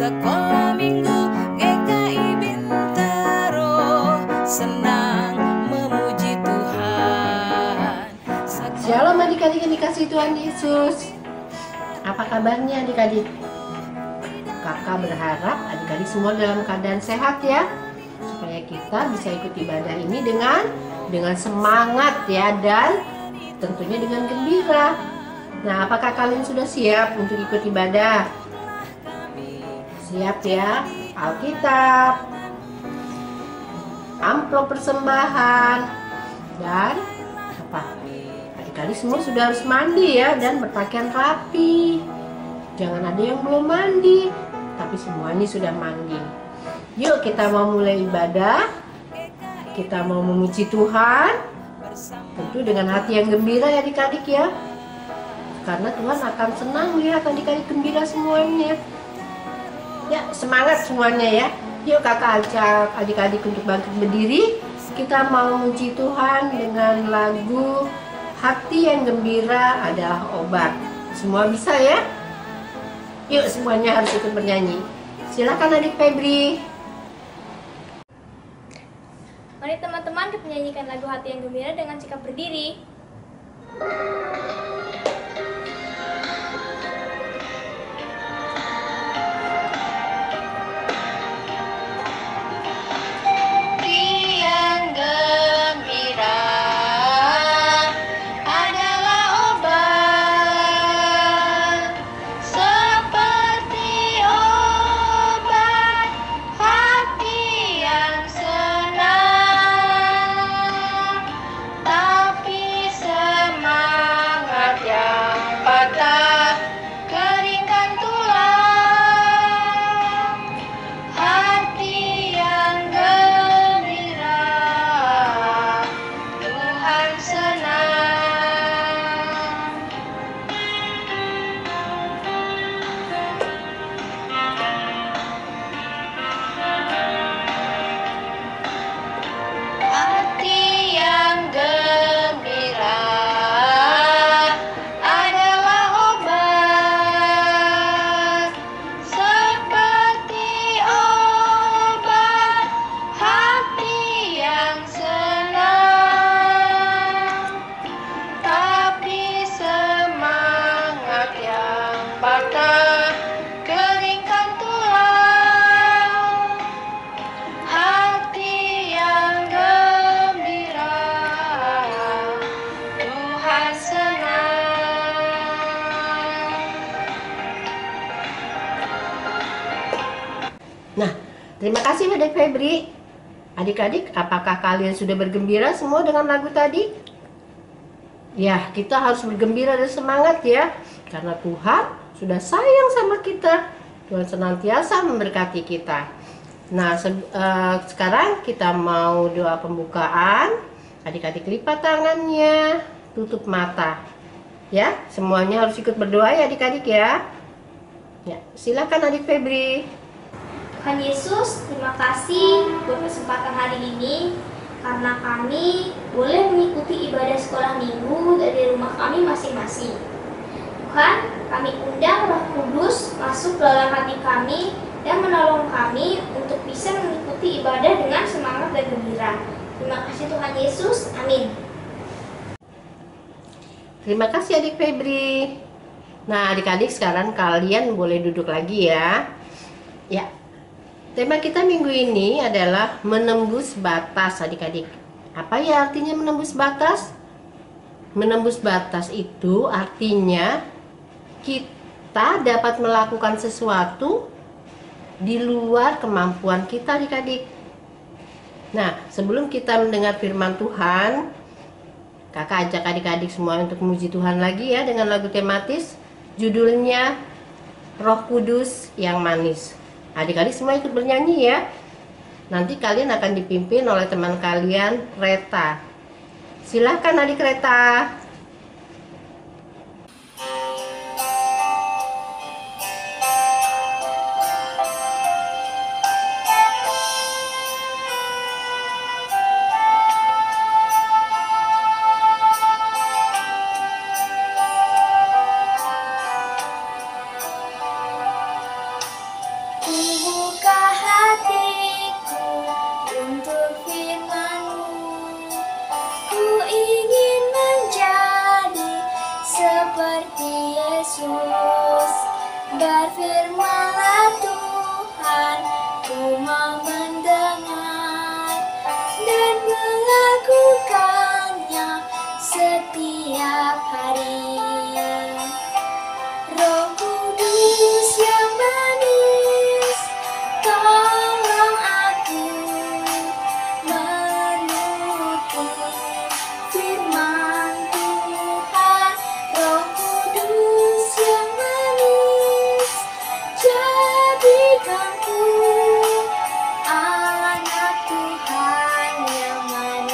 Sekolah Minggu GKI Bintaro senang memuji Tuhan. Shalom adik-adik yang dikasihi Tuhan Yesus. Apa kabarnya adik-adik? Kakak berharap adik-adik semua dalam keadaan sehat ya, supaya kita bisa ikut ibadah ini dengan semangat ya, dan tentunya dengan gembira. Nah, apakah kalian sudah siap untuk ikut ibadah? Siap ya? Alkitab, amplop persembahan, dan apa? Adik-adik semua sudah harus mandi ya, dan berpakaian rapi. Jangan ada yang belum mandi, tapi semuanya sudah mandi. Yuk kita mau mulai ibadah. Kita mau memuji Tuhan, tentu dengan hati yang gembira ya adik-adik ya. Karena Tuhan akan senang lihat adik-adik gembira semuanya. Ya, semangat semuanya ya. Yuk kakak ajak adik-adik untuk bangkit berdiri. Kita mau memuji Tuhan dengan lagu Hati yang Gembira Adalah Obat. Semua bisa ya? Yuk semuanya harus ikut bernyanyi. Silakan adik Febri. Mari teman-teman kita menyanyikan lagu Hati yang Gembira dengan sikap berdiri. Nah, terima kasih adik Febri. Adik-adik, apakah kalian sudah bergembira semua dengan lagu tadi? Ya, kita harus bergembira dan semangat ya, karena Tuhan sudah sayang sama kita. Tuhan senantiasa memberkati kita. Nah, sekarang kita mau doa pembukaan. Adik-adik lipat tangannya, tutup mata. Ya, semuanya harus ikut berdoa ya adik-adik ya. Ya, silakan adik Febri. Tuhan Yesus, terima kasih buat kesempatan hari ini karena kami boleh mengikuti ibadah sekolah minggu dari rumah kami masing-masing. Tuhan, kami undang Roh Kudus masuk dalam hati kami dan menolong kami untuk bisa mengikuti ibadah dengan semangat dan gembira. Terima kasih Tuhan Yesus, amin. Terima kasih adik Febri. Nah adik-adik, sekarang kalian boleh duduk lagi ya. Ya, tema kita minggu ini adalah menembus batas adik-adik. Apa ya artinya menembus batas? Menembus batas itu artinya kita dapat melakukan sesuatu di luar kemampuan kita adik-adik. Nah, sebelum kita mendengar firman Tuhan, kakak ajak adik-adik semua untuk memuji Tuhan lagi ya dengan lagu tematis. Judulnya Roh Kudus yang Manis. Adik-adik semua ikut bernyanyi ya. Nanti kalian akan dipimpin oleh teman kalian, Reta. Silahkan adik Reta. Berfirmanlah Tuhan, ku mau mendengar dan melakukannya setiap hari. Roh Kudus yang manis, tolong aku menuruti firman Tuhan. Roh Kudus yang manis, jadikanku anak Tuhan yang manis.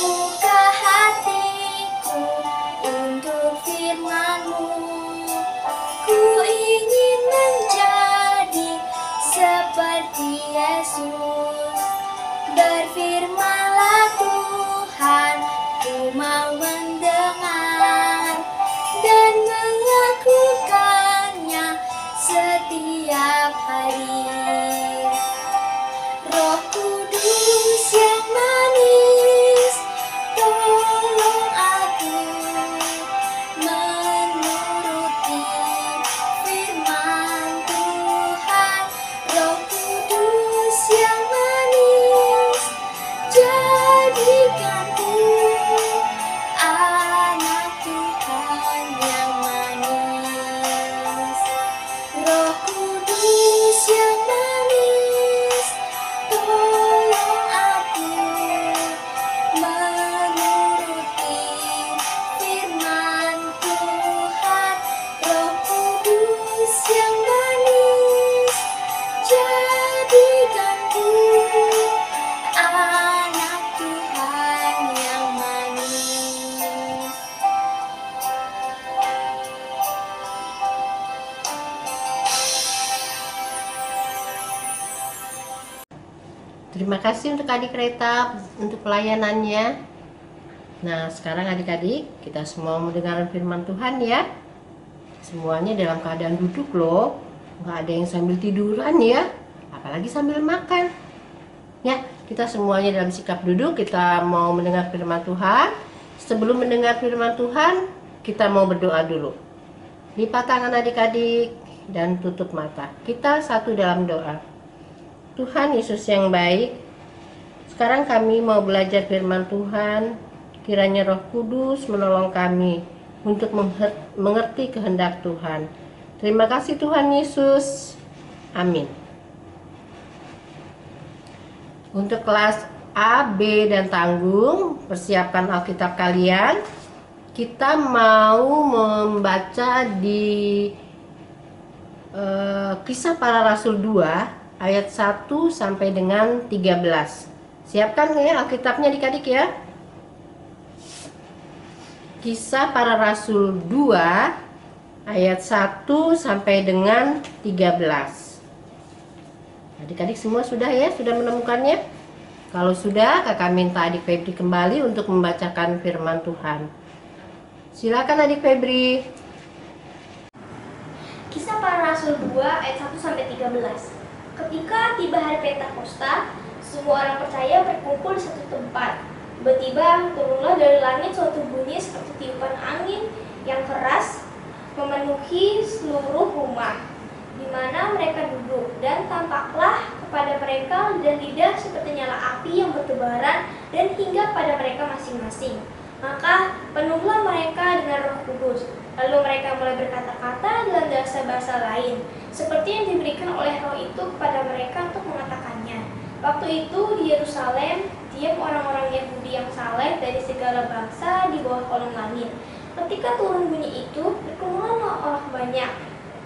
Buka hatiku untuk firman-Mu. Ku ingin menjadi seperti Yesus. Berfirmanlah Tuhan, ku mau mendengar dan melakukannya setiap hari. Roh Kudus yang manis, tolong aku menuruti firman Tuhan. Roh Kudus yang manis, jadikanku anak Tuhan yang manis. Roh Kudus yang manis, tolong aku menuruti firman Tuhan. Roh Kudus yang manis, jadikanku anak Tuhan yang manis. Terima kasih untuk adik Reta untuk pelayanannya. Nah, sekarang adik-adik kita semua mendengar firman Tuhan ya. Semuanya dalam keadaan duduk loh, nggak ada yang sambil tiduran ya, apalagi sambil makan. Ya, kita semuanya dalam sikap duduk, kita mau mendengar firman Tuhan. Sebelum mendengar firman Tuhan, kita mau berdoa dulu. Lipat tangan adik-adik dan tutup mata. Kita satu dalam doa. Tuhan Yesus yang baik, sekarang kami mau belajar firman Tuhan. Kiranya Roh Kudus menolong kami untuk mengerti kehendak Tuhan. Terima kasih Tuhan Yesus. Amin. Untuk kelas A, B, dan tanggung, persiapkan Alkitab kalian. Kita mau membaca di Kisah Para Rasul 2 ayat 1 sampai dengan 13. Siapkan ya Alkitabnya adik-adik ya. Kisah Para Rasul 2 ayat 1 sampai dengan 13. Adik-adik semua sudah ya, sudah menemukannya? Kalau sudah, kakak minta adik Febri kembali untuk membacakan firman Tuhan. Silakan adik Febri. Kisah Para Rasul 2 ayat 1 sampai 13. Ketika tiba hari Pentakosta, semua orang percaya berkumpul di satu tempat. Tiba-tiba turunlah dari langit suatu bunyi seperti tiupan angin yang keras memenuhi seluruh rumah di mana mereka duduk, dan tampaklah kepada mereka lidah-lidah seperti nyala api yang bertebaran dan hingga pada mereka masing-masing. Maka penuhlah mereka dengan Roh Kudus. Lalu mereka mulai berkata-kata dalam bahasa lain, seperti yang diberikan oleh Roh itu kepada mereka untuk mengatakannya. Waktu itu di Yerusalem diam orang-orang Yahudi yang saleh dari segala bangsa di bawah kolong langit. Ketika turun bunyi itu, berkerumunlah orang banyak.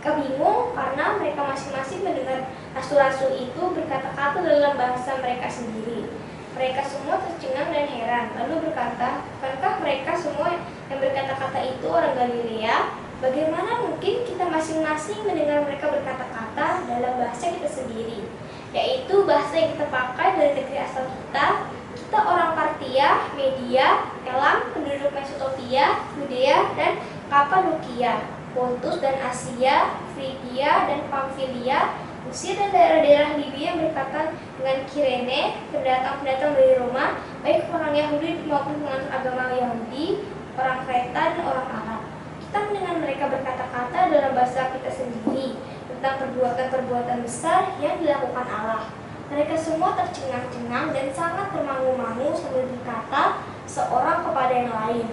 Mereka bingung karena mereka masing-masing mendengar rasul-rasul itu berkata-kata dalam bahasa mereka sendiri. Mereka semua tercengang dan heran, lalu berkata, "Bukankah mereka semua yang berkata-kata itu orang Galilea? Bagaimana mungkin kita masing-masing mendengar mereka berkata-kata dalam bahasa kita sendiri, yaitu bahasa yang kita pakai dari negeri asal kita? Kita orang Partia Partia, Media, Elam, penduduk Mesopotamia, Yudea, dan Kapadokia, Pontus dan Asia, Frigia dan Pamfilia, Mesir dan daerah-daerah Libya yang berdekatan dengan Kirene, pendatang-pendatang dari Roma, baik orang Yahudi maupun penganut agama Yahudi, orang Kreta dan orang Arab. Kita mendengar mereka berkata-kata dalam bahasa kita sendiri tentang perbuatan-perbuatan besar yang dilakukan Allah. Mereka semua tercengang-cengang dan sangat termangu-mangu sambil berkata seorang kepada yang lain.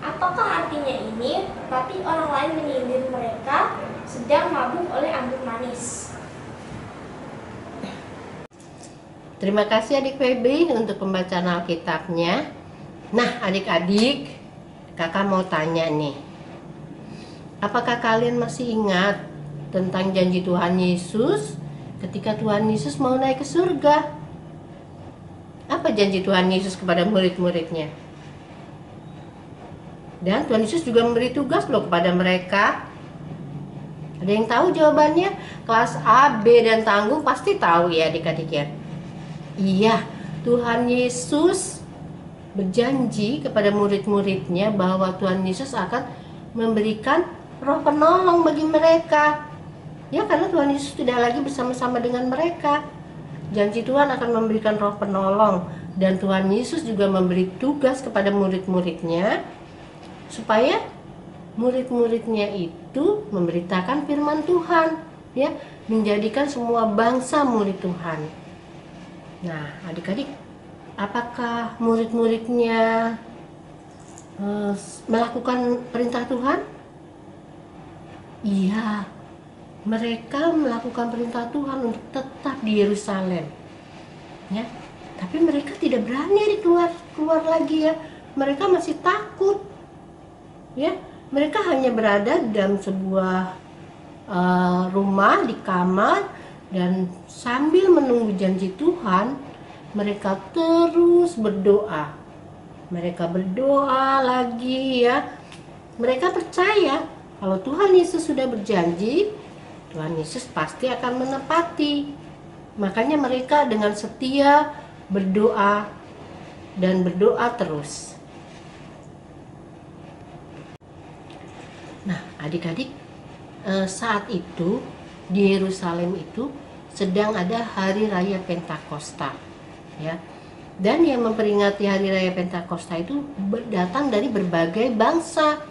Apakah artinya ini? Tapi orang lain menyindir mereka sedang mabuk oleh anggur manis. Terima kasih adik Febri untuk pembacaan Alkitabnya. Nah adik-adik, kakak mau tanya nih, apakah kalian masih ingat tentang janji Tuhan Yesus ketika Tuhan Yesus mau naik ke surga? Apa janji Tuhan Yesus kepada murid-muridnya? Dan Tuhan Yesus juga memberi tugas loh kepada mereka. Ada yang tahu jawabannya? Kelas A, B, dan tanggung pasti tahu ya adik-adik ya. Iya, Tuhan Yesus berjanji kepada murid-muridnya bahwa Tuhan Yesus akan memberikan roh penolong bagi mereka. Ya, karena Tuhan Yesus tidak lagi bersama-sama dengan mereka. Janji Tuhan akan memberikan roh penolong. Dan Tuhan Yesus juga memberi tugas kepada murid-muridnya supaya murid-muridnya itu memberitakan firman Tuhan, ya, menjadikan semua bangsa murid Tuhan. Nah, adik-adik, apakah murid-muridnya melakukan perintah Tuhan? Iya, mereka melakukan perintah Tuhan untuk tetap di Yerusalem, ya. Tapi mereka tidak berani keluar lagi ya. Mereka masih takut, ya. Mereka hanya berada dalam sebuah rumah di kamar. Dan sambil menunggu janji Tuhan, mereka terus berdoa. Mereka berdoa lagi ya. Mereka percaya kalau Tuhan Yesus sudah berjanji, Tuhan Yesus pasti akan menepati. Makanya mereka dengan setia berdoa dan berdoa terus. Nah, adik-adik, saat itu di Yerusalem itu sedang ada hari raya Pentakosta, ya. Dan yang memperingati hari raya Pentakosta itu datang dari berbagai bangsa.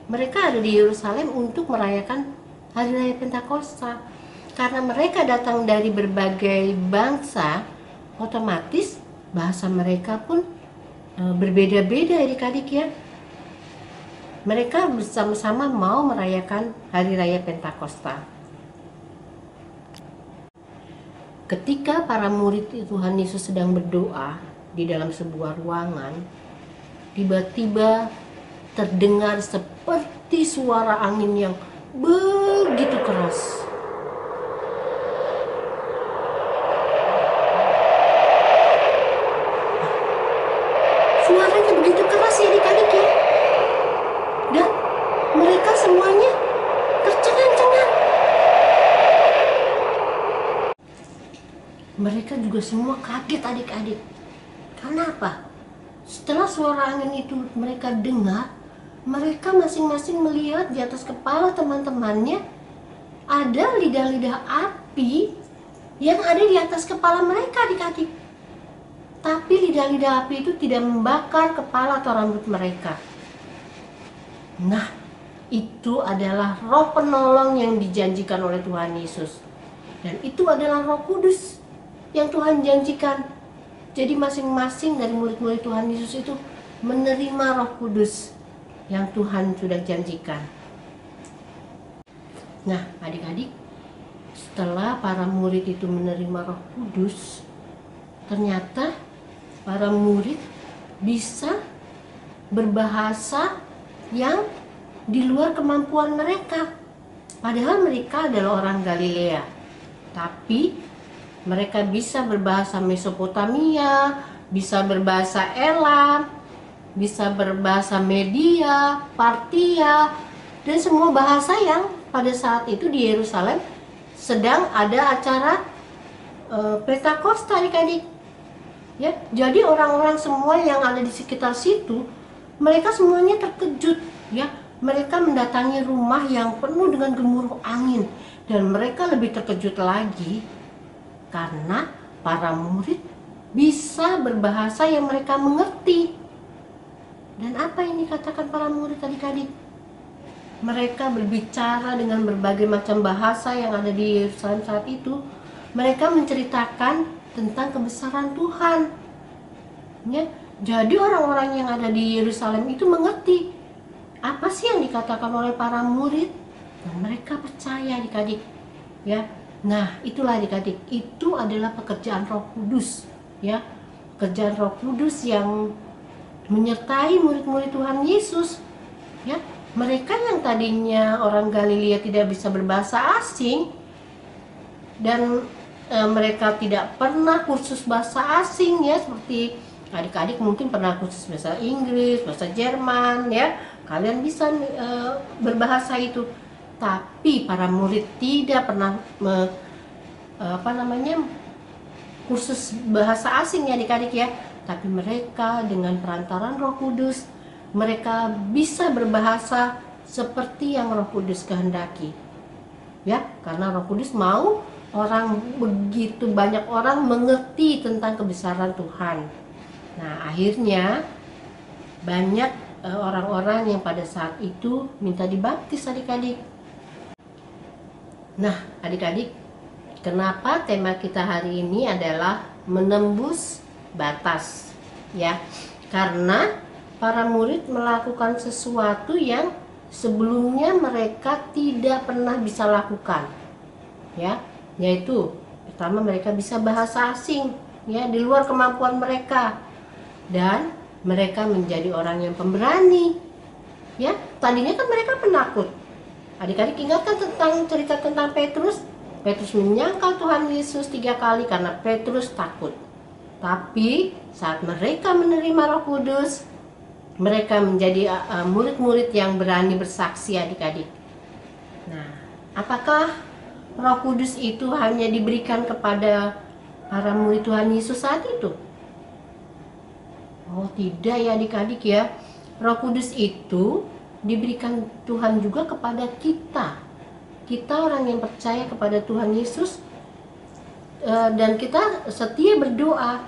Mereka ada di Yerusalem untuk merayakan hari raya Pentakosta. Karena mereka datang dari berbagai bangsa, otomatis bahasa mereka pun berbeda-beda adik-adik ya. Mereka bersama-sama mau merayakan hari raya Pentakosta. Ketika para murid Tuhan Yesus sedang berdoa di dalam sebuah ruangan, tiba-tiba terdengar seperti suara angin yang begitu keras. Suaranya begitu keras ya adik-adik ya. Dan mereka semuanya tercengang-cengang. Mereka juga semua kaget adik-adik. Kenapa? Setelah suara angin itu mereka dengar, mereka masing-masing melihat di atas kepala teman-temannya ada lidah-lidah api yang ada di atas kepala mereka adik-adik. Tapi lidah-lidah api itu tidak membakar kepala atau rambut mereka. Nah, itu adalah roh penolong yang dijanjikan oleh Tuhan Yesus. Dan itu adalah Roh Kudus yang Tuhan janjikan. Jadi masing-masing dari murid-murid Tuhan Yesus itu menerima Roh Kudus yang Tuhan sudah janjikan. Nah, adik-adik, setelah para murid itu menerima Roh Kudus, ternyata para murid bisa berbahasa yang di luar kemampuan mereka. Padahal mereka adalah orang Galilea, tapi mereka bisa berbahasa Mesopotamia, bisa berbahasa Elam, bisa berbahasa Media, Partia, dan semua bahasa yang pada saat itu di Yerusalem sedang ada acara Pentakosta adik-adik. Ya, jadi orang-orang semua yang ada di sekitar situ, mereka semuanya terkejut, ya. Mereka mendatangi rumah yang penuh dengan gemuruh angin, dan mereka lebih terkejut lagi karena para murid bisa berbahasa yang mereka mengerti. Dan apa yang dikatakan para murid adik-adik? Mereka berbicara dengan berbagai macam bahasa yang ada di Yerusalem saat itu. Mereka menceritakan tentang kebesaran Tuhan. Ya, jadi orang-orang yang ada di Yerusalem itu mengerti apa sih yang dikatakan oleh para murid, dan mereka percaya adik-adik. Ya, nah itulah adik-adik, itu adalah pekerjaan Roh Kudus. Ya, pekerjaan Roh Kudus yang menyertai murid-murid Tuhan Yesus. Ya, mereka yang tadinya orang Galilea tidak bisa berbahasa asing dan mereka tidak pernah kursus bahasa asing, ya, seperti adik-adik mungkin pernah kursus bahasa Inggris, bahasa Jerman, ya, kalian bisa berbahasa itu. Tapi para murid tidak pernah kursus bahasa asing, ya adik-adik, ya. Tapi mereka dengan perantaran Roh Kudus, mereka bisa berbahasa seperti yang Roh Kudus kehendaki. Ya, karena Roh Kudus mau begitu banyak orang mengerti tentang kebesaran Tuhan. Nah, akhirnya banyak orang-orang yang pada saat itu minta dibaptis adik-adik. Nah, adik-adik, kenapa tema kita hari ini adalah menembus batas? Ya, karena para murid melakukan sesuatu yang sebelumnya mereka tidak pernah bisa lakukan. Ya, yaitu pertama mereka bisa bahasa asing, ya, di luar kemampuan mereka, dan mereka menjadi orang yang pemberani. Ya, tadinya kan mereka penakut. Adik-adik ingatkan tentang cerita tentang Petrus. Petrus menyangkal Tuhan Yesus 3 kali karena Petrus takut. Tapi saat mereka menerima Roh Kudus, mereka menjadi murid-murid yang berani bersaksi adik-adik. Nah, apakah Roh Kudus itu hanya diberikan kepada para murid Tuhan Yesus saat itu? Oh tidak ya adik-adik, ya. Roh Kudus itu diberikan Tuhan juga kepada kita. Kita orang yang percaya kepada Tuhan Yesus, dan kita setia berdoa.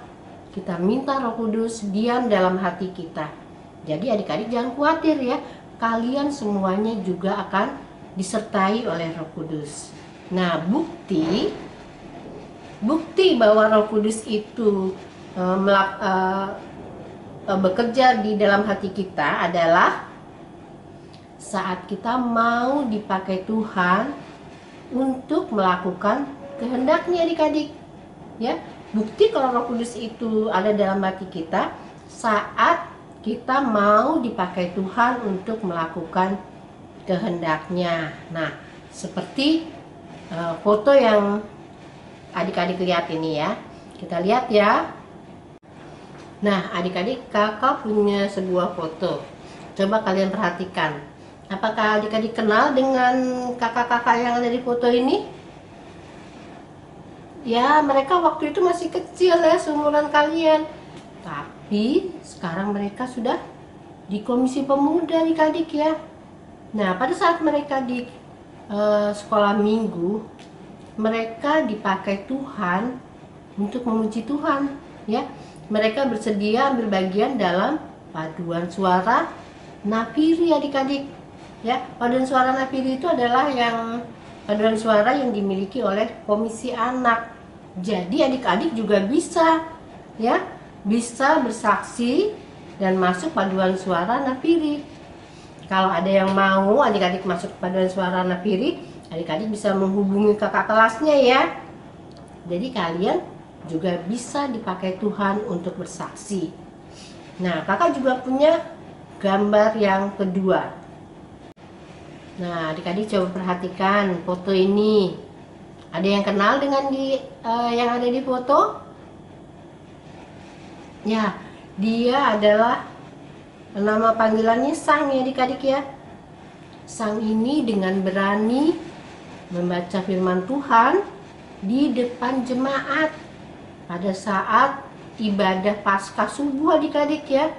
Kita minta Roh Kudus diam dalam hati kita. Jadi adik-adik jangan khawatir, ya. Kalian semuanya juga akan disertai oleh Roh Kudus. Nah, bukti bahwa Roh Kudus itu bekerja di dalam hati kita adalah saat kita mau dipakai Tuhan untuk melakukan kehendaknya adik-adik. Ya, bukti kalau Roh Kudus itu ada dalam hati kita saat kita mau dipakai Tuhan untuk melakukan kehendaknya. Nah, seperti foto yang adik-adik lihat ini, ya. Kita lihat, ya. Nah, adik-adik, kakak punya sebuah foto. Coba kalian perhatikan. Apakah adik-adik kenal dengan kakak-kakak yang ada di foto ini? Ya, mereka waktu itu masih kecil, ya, seumuran kalian. Tapi sekarang mereka sudah di komisi pemuda adik-adik, ya. Nah, pada saat mereka di sekolah minggu, mereka dipakai Tuhan untuk memuji Tuhan, ya. Mereka bersedia ambil bagian dalam paduan suara napiri adik-adik, ya. Paduan suara napiri itu adalah paduan suara yang dimiliki oleh komisi anak. Jadi adik-adik juga bisa, ya, bisa bersaksi dan masuk paduan suara napiri. Kalau ada yang mau adik-adik masuk paduan suara napiri, adik-adik bisa menghubungi kakak kelasnya, ya. Jadi kalian juga bisa dipakai Tuhan untuk bersaksi. Nah, kakak juga punya gambar yang kedua. Nah, adik-adik coba perhatikan foto ini. Ada yang kenal dengan yang ada di foto? Ya, dia adalah nama panggilannya Sang, ya adik-adik, ya. Sang ini dengan berani membaca firman Tuhan di depan jemaat pada saat ibadah Paskah subuh adik-adik ya.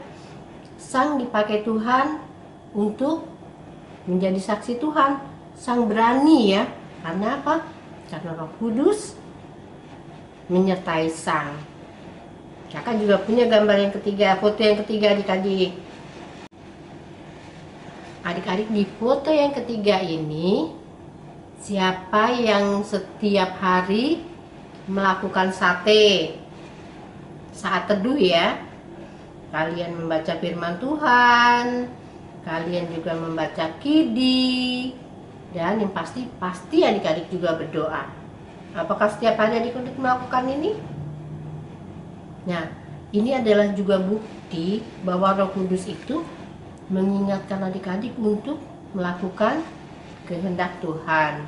Sang dipakai Tuhan untuk menjadi saksi Tuhan. Sang berani ya. Karena apa? Karena Roh Kudus menyertai sang. Kakak juga punya gambar yang ketiga, foto yang ketiga adik-adik. Adik-adik, di foto yang ketiga ini, siapa yang setiap hari melakukan sate saat teduh ya? Kalian membaca firman Tuhan, kalian juga membaca kidi, dan yang pasti adik-adik juga berdoa. Apakah setiap hari adik-adik melakukan ini? Nah, ini adalah juga bukti bahwa Roh Kudus itu mengingatkan adik-adik untuk melakukan kehendak Tuhan.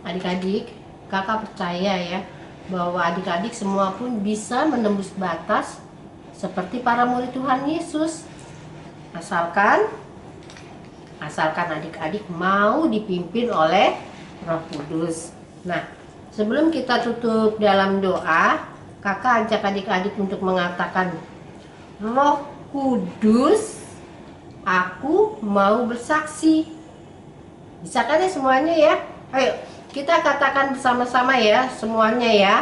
Adik-adik, kakak percaya ya bahwa adik-adik semua pun bisa menembus batas seperti para murid Tuhan Yesus. Asalkan adik-adik mau dipimpin oleh Roh Kudus. Nah, sebelum kita tutup dalam doa, kakak ajak adik-adik untuk mengatakan, Roh Kudus, aku mau bersaksi. Bisa kan ya semuanya ya? Ayo kita katakan bersama-sama ya semuanya ya.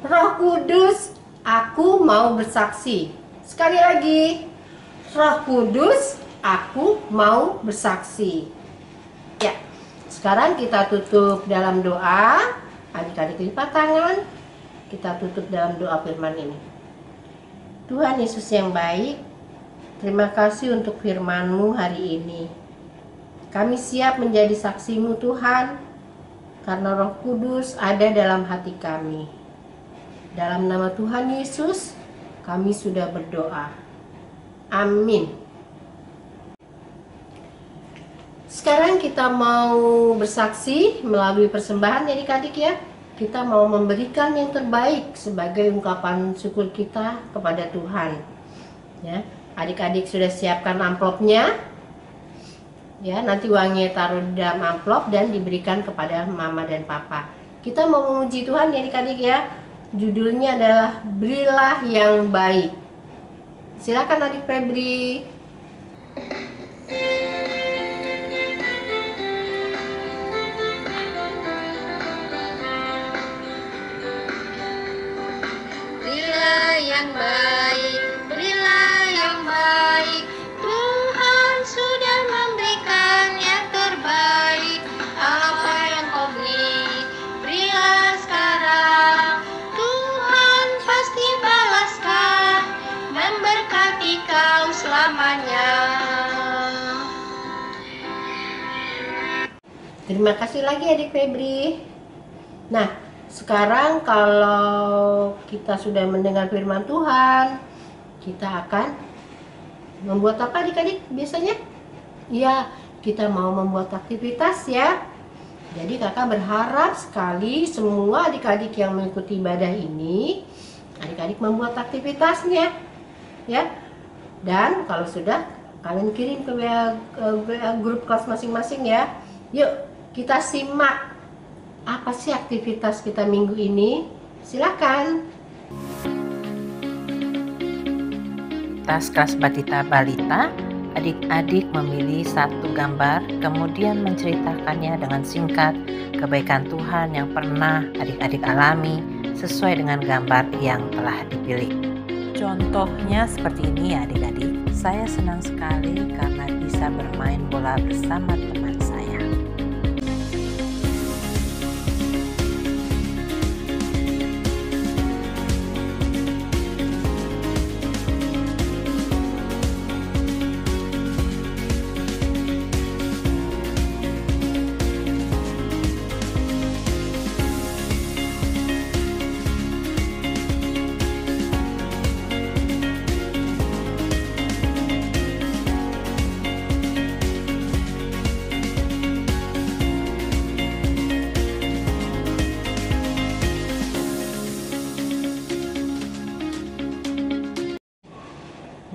Roh Kudus, aku mau bersaksi. Sekali lagi, Roh Kudus, aku mau bersaksi. Ya, sekarang kita tutup dalam doa. Adik-adik lipat tangan. Kita tutup dalam doa firman ini. Tuhan Yesus yang baik, terima kasih untuk firman-Mu hari ini. Kami siap menjadi saksi-Mu Tuhan, karena Roh Kudus ada dalam hati kami. Dalam nama Tuhan Yesus, kami sudah berdoa. Amin. Sekarang kita mau bersaksi melalui persembahan ya adik-adik ya. Kita mau memberikan yang terbaik sebagai ungkapan syukur kita kepada Tuhan. Ya, adik-adik sudah siapkan amplopnya. Ya, nanti uangnya taruh di dalam amplop dan diberikan kepada mama dan papa. Kita mau memuji Tuhan ya adik-adik ya. Judulnya adalah Berilah yang Baik. Silakan adik Febri. Yang baik, berilah yang baik. Tuhan sudah memberikan yang terbaik. Apa yang kau beri, berilah sekarang. Tuhan pasti balaskan, memberkati kau selamanya. Terima kasih lagi adik Febri. Nah, sekarang kalau kita sudah mendengar firman Tuhan, kita akan membuat apa adik-adik biasanya? Ya, kita mau membuat aktivitas ya. Jadi kakak berharap sekali semua adik-adik yang mengikuti ibadah ini, adik-adik membuat aktivitasnya ya. Dan kalau sudah, kalian kirim ke WA grup kelas masing-masing ya. Yuk, kita simak apa sih aktivitas kita minggu ini? Silakan. Tas kelas Batita Balita, adik-adik memilih satu gambar, kemudian menceritakannya dengan singkat kebaikan Tuhan yang pernah adik-adik alami sesuai dengan gambar yang telah dipilih. Contohnya seperti ini ya adik-adik. Saya senang sekali karena bisa bermain bola bersama teman saya.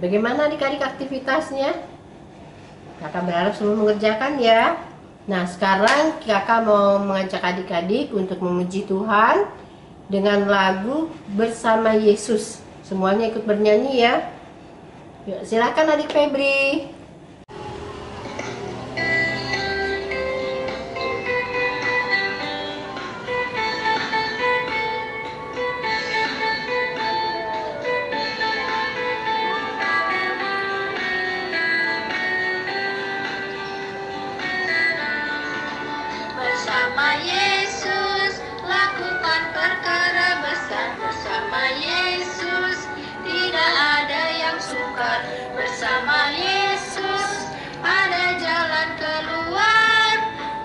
Bagaimana adik-adik aktivitasnya? Kakak berharap semua mengerjakan ya. Nah, sekarang kakak mau mengajak adik-adik untuk memuji Tuhan dengan lagu Bersama Yesus. Semuanya ikut bernyanyi ya. Yuk, silakan adik Febri. Bersama Yesus, lakukan perkara besar. Bersama Yesus, tidak ada yang sukar. Bersama Yesus, ada jalan keluar.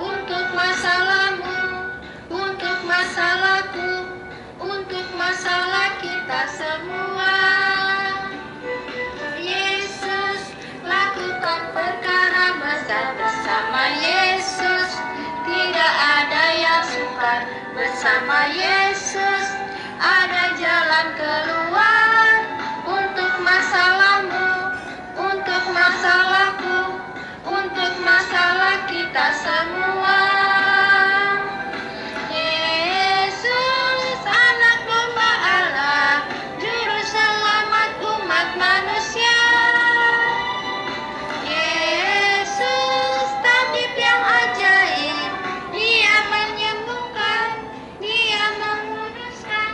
Untuk masalahmu, untuk masalahku, untuk masalah kita semua. Yesus, lakukan perkara besar. Bersama Yesus, tidak ada yang sukar. Bersama Yesus, ada jalan keluar. Untuk masalahmu, untuk masalahku, untuk masalah kita semua. Yesus, anak domba Allah, juru selamat umat manusia. Yesus, tabib yang ajaib, Dia menyembuhkan, Dia menguduskan,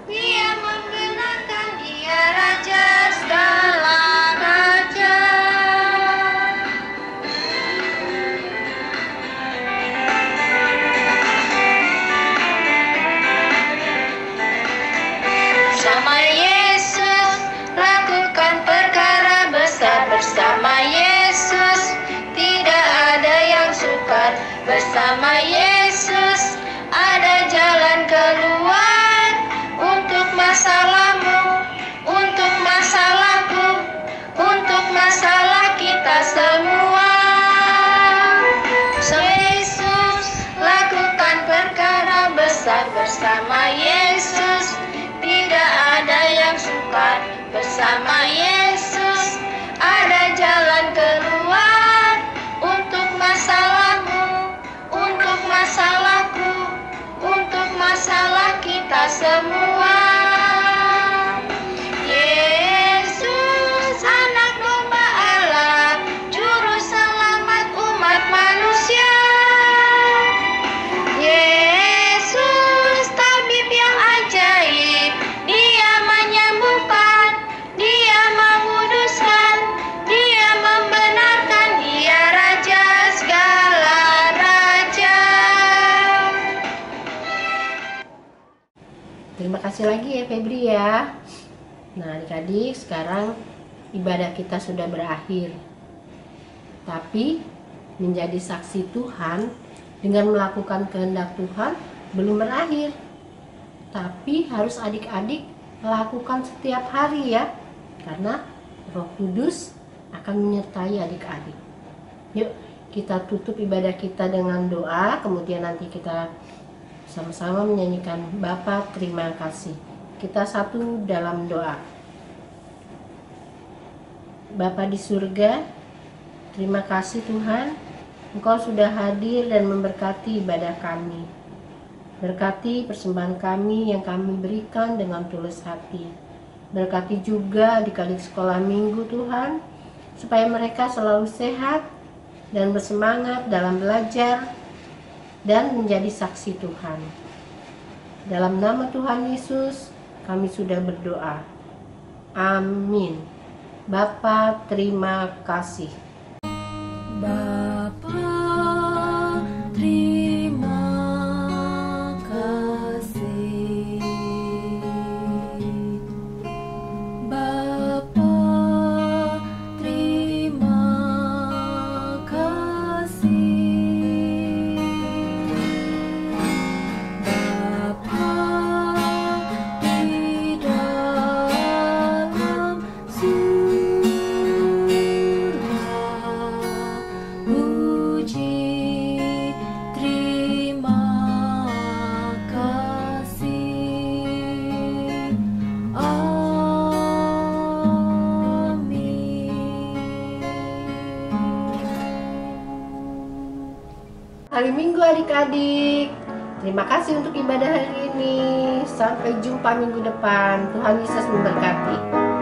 Dia membenarkan, Dia Raja segala raja. Bersama Yesus, lakukan perkara besar. Bersama Yesus, tidak ada yang sukar. Bersama Yesus, ada jalan keluar. Untuk masalahmu, untuk masalahku, untuk masalah kita semua. Bersama Yesus, lakukan perkara besar. Bersama Yesus, tidak ada yang sukar. Bersama Yesus, ada jalan keluar. Untuk masalahmu, untuk masalahku, untuk masalah kita semua. Yesus, anak domba Allah, juru selamat umat manusia. Yesus, tabib yang ajaib, Dia menyembuhkan, Dia menguduskan, Dia membenarkan, Dia Raja segala raja. Terima kasih lagi ya Febri ya. Nah adik-adik, sekarang ibadah kita sudah berakhir. Tapi menjadi saksi Tuhan dengan melakukan kehendak Tuhan belum berakhir. Tapi harus adik-adik lakukan setiap hari ya. Karena Roh Kudus akan menyertai adik-adik. Yuk kita tutup ibadah kita dengan doa. Kemudian nanti kita sama-sama menyanyikan Bapa terima kasih. Kita satu dalam doa. Bapa di surga, terima kasih Tuhan, Engkau sudah hadir dan memberkati ibadah kami. Berkati persembahan kami yang kami berikan dengan tulus hati. Berkati juga adik-adik sekolah minggu Tuhan, supaya mereka selalu sehat dan bersemangat dalam belajar dan menjadi saksi Tuhan. Dalam nama Tuhan Yesus, kami sudah berdoa. Amin. Bapa, terima kasih. Bapa, terima kasih. Bapa, terima kasih. Bapa di dalam surga, puji terima kasih. Amin. Hari Minggu adik-adik. Terima kasih untuk ibadah hari ini. ini. Sampai jumpa minggu depan. Tuhan Yesus memberkati.